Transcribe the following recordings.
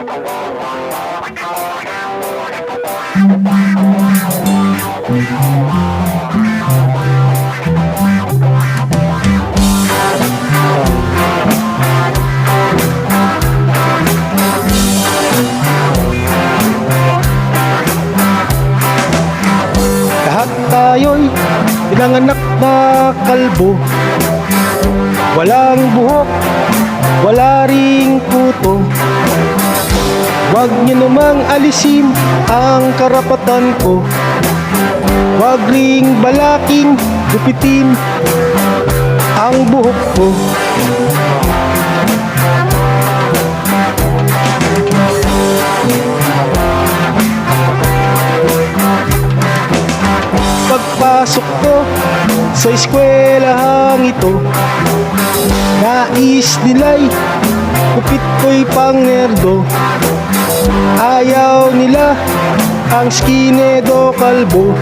Lahat tayo'y pinanganak na kalbo, walang buhok, wala ring kuto. Huwag niyo namang alisin ang karapatan ko, huwag ring balaking gupitin ang buhok ko. Pagpasok ko sa eskwelahang ito, nais nila'y kupit ko'y pang-nerdo. Ayaw nila ang skinhead kalbo,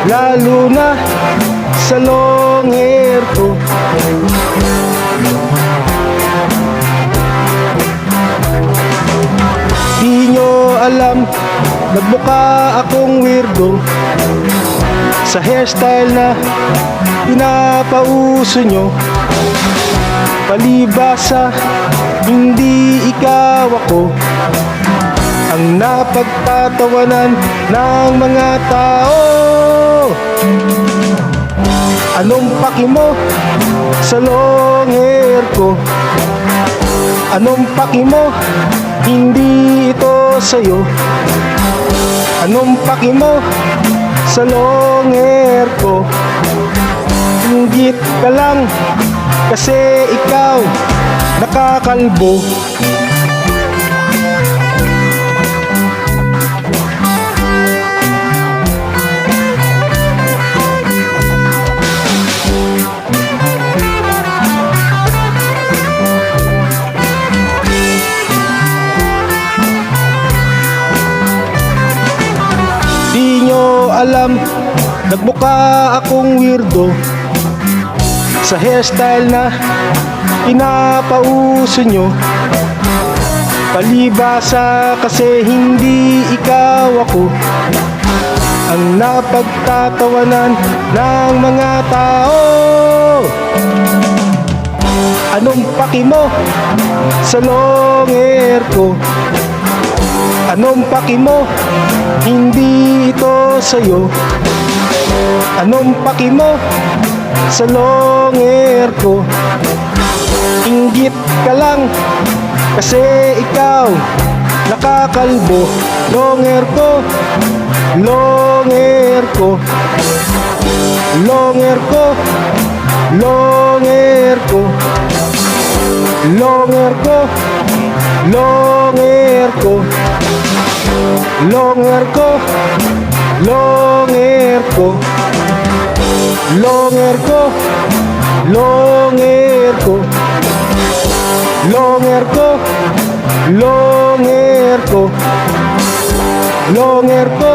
lalo na sa long hair ko. Di nyo alam, nagmukha akong weirdo sa hairstyle na pinapauso nyo. Palibasa, hindi ikaw ako ang napagtatawanan ng mga tao. Anong paki mo sa long hair ko? Anong paki mo? Hindi ito sa'yo. Anong paki mo sa long hair ko? Inggit ka lang kasi ikaw nakakalbo. Di nyo alam, nagmukha akong weirdo sa hairstyle na pinapauso nyo. Palibasa kasi hindi ikaw ako ang napagtatawanan ng mga tao. Anong paki mo sa long hair ko? Anong paki mo? Hindi ito sa'yo. Anong paki mo sa long hair ko? Inggit ka lang kasi ikaw nakakalbo. Long hair ko, long hair ko, long hair ko, long hair ko, long hair ko, long hair ko, long hair ko, long hair ko, long hair ko, long hair ko, long hair ko, long hair ko, long hair ko,